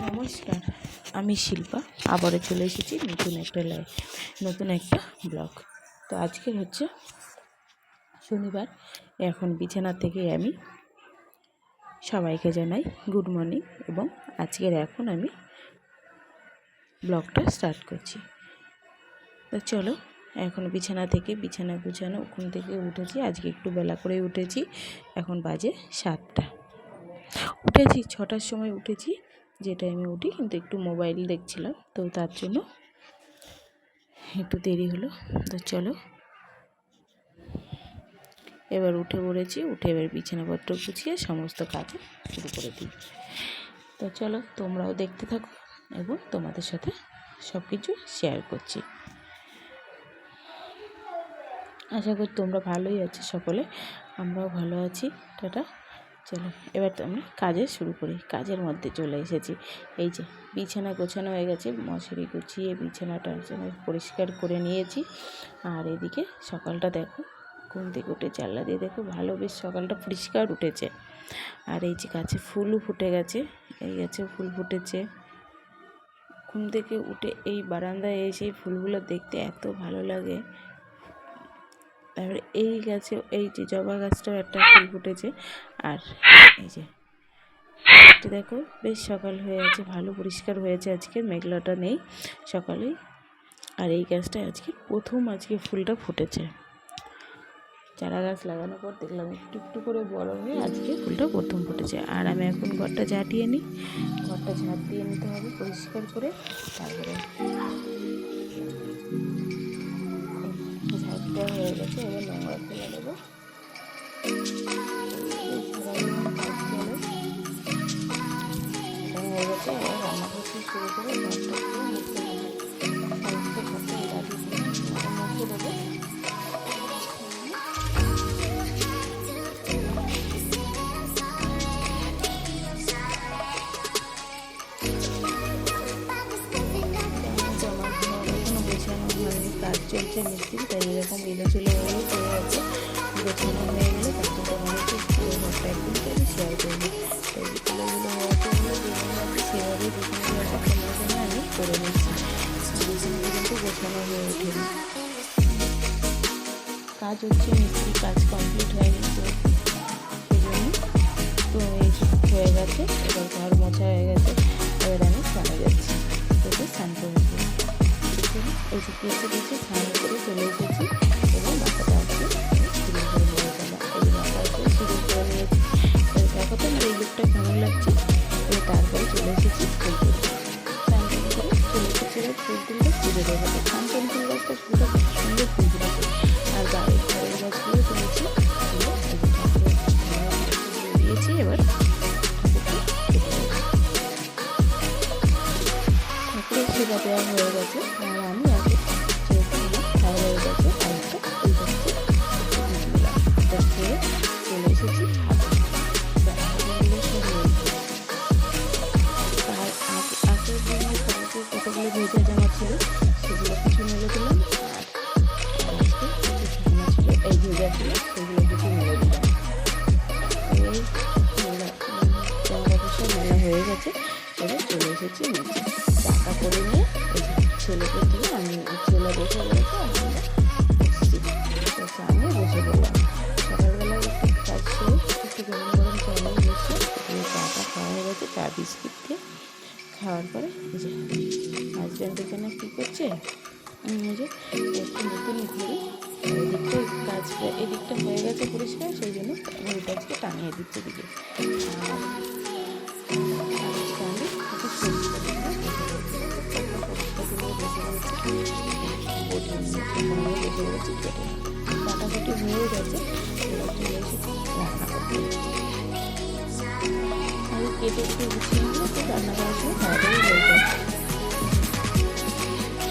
নমস্কার, আমি শিল্পা। আবারও চলে এসেছি নতুন একটা ব্লগ। তো আজকের হচ্ছে শনিবার। এখন বিছানা থেকে আমি সবাইকে জানাই গুড মর্নিং এবং এখন আমি ব্লগটা স্টার্ট করছি। তো চলো, এখন বিছানা গুছানো ওখান থেকে উঠেছি। আজকে একটু বেলা করে উঠেছি। এখন বাজে 7টা। উঠেছি 6টার সময় উঠেছি, যে টাইমে উঠি, কিন্তু একটু মোবাইল দেখছিলাম, তো তার জন্য একটু দেরি হলো। তো চলো, এবার উঠে পড়েছি। এবার বিছানাপত্র গুছিয়ে সমস্ত কাজ শুরু করে দিই। তো চলো, তোমরাও দেখতে থাকো এবং তোমাদের সাথে সব কিছু শেয়ার করছি। আশা করি তোমরা ভালোই আছো সকলে, আমরাও ভালো আছি। টাটা। চলো, এবার আমরা কাজে শুরু করি। কাজের মধ্যে চলে এসেছি। এই যে বিছানা গোছানো হয়ে গেছে, মশারি গুছিয়ে বিছানাটা পরিষ্কার করে নিয়েছি। আর এদিকে সকালটা দেখো, ঘুম থেকে উঠে জানলা দিয়ে দেখো, ভালো বেশ সকালটা পরিষ্কার উঠেছে। আর এই যে গাছে ফুলও ফুটে গেছে, এই গাছে ফুল ফুটেছে। ঘুম থেকে উঠে এই বারান্দায় এসে ফুলগুলো দেখতে এত ভালো লাগে। তারপরে এই গাছে, এই যে জবা গাছটাও একটা ফুল ফুটেছে। আর এই যে দেখো, বেশ সকাল হয়ে আছে, ভালো পরিষ্কার হয়েছে। আজকে মেঘলাটা নেই সকালেই। আর এই গাছটা প্রথম ফুলটা ফুটেছে। চারা গাছ লাগানোর পর দেখলাম একটু একটু করে বড় হয়ে আজকে ফুলটা প্রথম ফুটেছে। আর আমি এখন ঘরটা ঝাঁটিয়ে নিই। ঘরটা ঝাঁট দিয়ে নিতে হবে পরিষ্কার করে। তারপরে ঝাঁট দেওয়া হয়ে গেছে, এবার নোংরা ফেলে দেবো। হয়ে গেছে, এবার রান্না করতে শুরু করে ঘরটা পুরো মুছে নেবো। সমস্ত ঘরটা লাগিয়ে মুছে দেবো। কাজ চলছে মিস্ত্রি, তাই এরকম ছিল হয়ে পড়ে আছে। গোছানো হয়ে গেলে তখন তোমাদেরকে পুরো ঘরটা একদিন করে শেয়ার করবো। তাই বিকেলগুলো হওয়াতে হলে সেভাবেই বিছানাগুলো তোমার জন্য আমি করে নিচ্ছি। বিছানাগুলো কিন্তু গোছানো হয়ে ওঠেনি। কাজ হচ্ছে, মিস্ত্রি কাজ কমপ্লিট হয়নি, তো সেই জন্য তো এই হয়ে গেছে। এবার ঘর মোছা হয়ে গেছে, এবার আমি স্নানে যাচ্ছি। তোকে স্নান করে এই যে কেসে গেছে, স্নান করে চলে এসেছি এবং মাথাটা শুরু করে নিয়ে গেলাম। এই মাথাটা শুরু করে নিয়েছি। দেখো তো আমার এই লুকটা কেমন লাগছে। তারপরে চলে এসেছি ফুল তুলতে। স্নান করে চলে এসেছি, এবার ফুল তুলতে পুজো দেবো। স্নান ফুল গাছটা ফুলটা খুব সুন্দর ফুল ফুটেছে। আর ঘরের গাছগুলো তুলেছি, দিয়েছি। এবার ঠাকুরের সেবা দেওয়া হয়ে গেছে। আর আমি আগে খাওয়া হয়ে গেছে, আরেকটা এই গাছটা দিলাম। এটা খেয়ে চলে এসেছি হাতে। আর আগের দিনে কতগুলো ভেজা জামা ছিল, সেগুলো কিছু মেলে দিলাম। আর আজকে কিছু শুকনো ছিল, এই ভেজা ছিল, সেগুলো কিছু মেলে দিলাম। এই জামা কাপড় সব মেলা হয়ে গেছে। এবার চলে এসেছি নিচে, চাকা করে নিয়ে ছেলেকে দিয়ে আমি ছেলে বসে রয়েছে, আমি বসে পড়লাম। সকালবেলা একটু কাজ ছিল, একটু গরম গরম চা নিয়ে বসে চাটা খাওয়া হয়ে গেছে। চা বিস্কিট দিয়ে খাওয়ার পরে যে হাজব্যান্ড এখানে কী করছে, যে একটু নতুন ঘড়ি, এদিকটা হয়ে গেছে পরিষ্কার, সেই জন্য ঘড়িটা আজকে টানিয়ে দিচ্ছে দিকে। কাটাকুটি হয়ে গেছে, এবার চলে এসেছি রান্না করতে। আমি কেটে কেটে গুছিয়ে নিলে তো রান্না করার সময় তাড়াতাড়ি হয়ে যায়।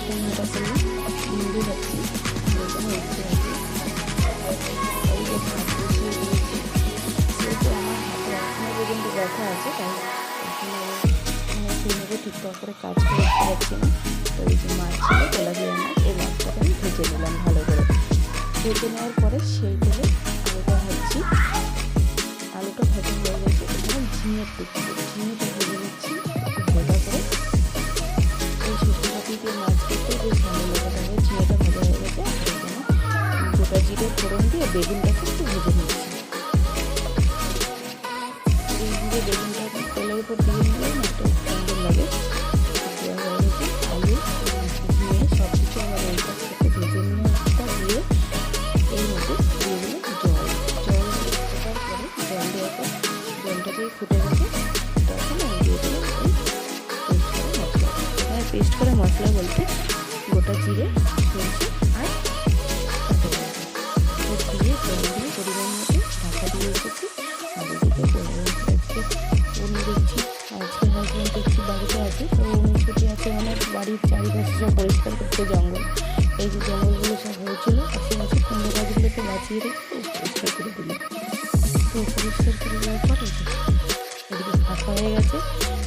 রান্নাটা করলে মুড়ি রাখছি, এখানে উঠতে আছে। এই যে ভাত বসিয়ে দিয়েছি, যেহেতু আমার হাতে এখনো পর্যন্ত ব্যথা আছে, তাই এখানে সেইভাবে ঠিকঠাক করে কাজ করে উঠতে পারছি না। তো এই যে মাছ ছিল, তেলাপিয়া মাছ, এই মাছটাকে আমি ভেজে নিলাম ভালো করে। ভেজে নেওয়ার পরে সেই তেলে আলুটা ভাজছি। আলুটা ভাজা হয়ে গেছে, এখানে ঝিঙের ঝিঙেটা ভেজে নিচ্ছি গোটা করে। এই শুকনো পাতি দিয়ে মাছ করতে বেশ ভালো লাগে, তাহলে ঝিঙেটা ভাজা হয়ে গেছে। এখানে গোটা জিরে ফোড়ন দিয়ে বেগুনটাকে একটু ভেজে নিচ্ছি। এই জিরে বেগুনটা তেলের উপর দিয়ে নিলে একটা সুন্দর লাগে। দেওয়া হয়ে গেছে আলু ঝিঙে সব কিছু আবার এই পাশ থেকে ভেজে নিয়ে একটা দিয়ে এর মধ্যে দিয়ে দিলে জল দিয়ে ফোটার পরে জল দেওয়ার পর জলটা দিয়ে ফুটে গেছে, তখন আমি দিয়ে দিলাম এই পেস্ট করা মশলা। এখানে পেস্ট করা মশলা বলতে গোটা জিরে, সরষে আর কাঁচা লঙ্কা দিয়ে জল দিয়ে পরিমাণ মতো ঢাকা দিয়ে রেখেছি। আর এদিকে উনি দেখছি আজকে হাজব্যান্ড দেখছি বাড়িতে আছে, তো উনি ছুটি আছে, অনেক বাড়ির চারিপাশে সব পরিষ্কার করতে জঙ্গল, এই যে জঙ্গলগুলো সব হয়েছিল আশেপাশে কুমড়ো গাছগুলোকে বাঁচিয়ে রেখে পরিষ্কার করে দিল। তো পরিষ্কার করে দেওয়ার পরে এদিকে ফাঁকা হয়ে গেছে।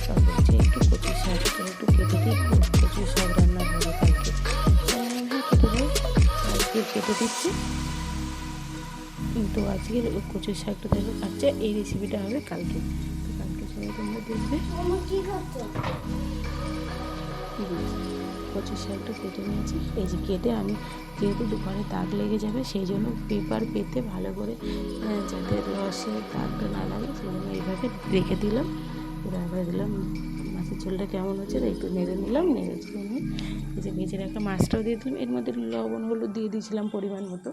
সব বলছে একটু কচু শাকটা একটু কেটে দিই, কচু শাক রান্না হবে কালকে। হ্যাঁ কেটে দেবো, আজকে কেটে দিচ্ছি। তো আজকের কচু শাকটা দেখো কাটছে, এই রেসিপিটা হবে কালকে, তো কালকে সবাই তোমরা দেখবে। কচু শাকটা কেটে নিয়েছি, এই যে কেটে আমি যেহেতু দুপুরে দাগ লেগে যাবে সেই জন্য পেপার পেতে ভালো করে যাতে রসে দাগটা না লাগে সেই জন্য এইভাবে রেখে দিলাম। তারপরে দিলাম মাছের ঝোলটা কেমন হচ্ছে একটু নেড়ে নিলাম, নেড়ে ঝেড়ে নিয়ে এই যে ভেজে রাখা মাছটাও দিয়ে দিলাম, এর মধ্যে লবণ হলুদ দিয়ে দিয়েছিলাম পরিমাণ মতো,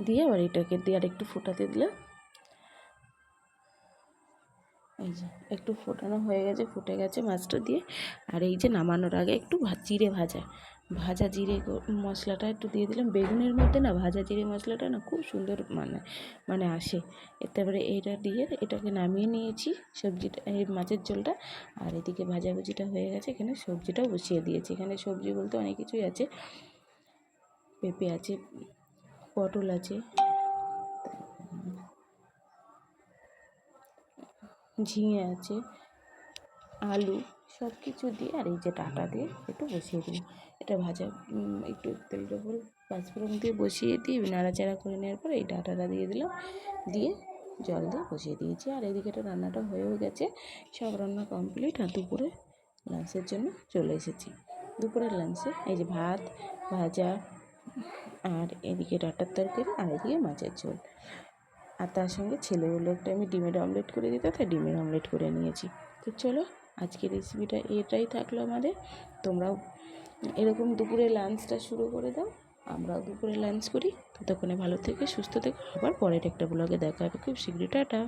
দিয়ে আবার এটাকে দিয়ে আর একটু ফোটাতে দিলাম। এই যে একটু ফোটানো হয়ে গেছে, ফুটে গেছে মাছটা দিয়ে। আর এই যে নামানোর আগে একটু জিরে ভাজা জিরে মশলাটা একটু দিয়ে দিলাম। বেগুনের মধ্যে না ভাজা জিরে মশলাটা না খুব সুন্দর মানে আসে। তারপরে এইটা দিয়ে এটাকে নামিয়ে নিয়েছি সবজিটা, এই মাছের ঝোলটা। আর এদিকে ভাজাভুজিটা হয়ে গেছে, এখানে সবজিটাও বসিয়ে দিয়েছি। এখানে সবজি বলতে অনেক কিছুই আছে, পেঁপে আছে, পটল আছে, ঝিঙে আছে, আলু সব কিছু দিয়ে আর এই যে ডাঁটা দিয়ে একটু বসিয়ে দিই। এটা ভাজা একটু তেলটা উপরে পাঁচফোড়ন দিয়ে বসিয়ে দিয়ে নাড়াচাড়া করে নেওয়ার পর এই ডাঁটাটা দিয়ে দিলাম, দিয়ে জল দিয়ে বসিয়ে দিয়েছি। আর এদিকে এটা রান্নাটা হয়েও গেছে, সব রান্না কমপ্লিট। আর দুপুরে লাঞ্চের জন্য চলে এসেছি। দুপুরের লাঞ্চে এই যে ভাত ভাজা আর এদিকে ডাঁটার তরকারি আর এদিকে মাছের ঝোল। আর তার সঙ্গে ছেলেগুলো একটা আমি ডিমের অমলেট করে দিতে, তাই ডিমের অমলেট করে নিয়েছি। তো চলো আজকের রেসিপিটা এটাই থাকলো আমাদের। তোমরাও এরকম দুপুরে লাঞ্চটা শুরু করে দাও, আমরাও দুপুরে লাঞ্চ করি। ততক্ষণে ভালো থেকে সুস্থ থেকে আবার পরের একটা ব্লগে দেখা হবে খুব শীঘ্রই। টাটা।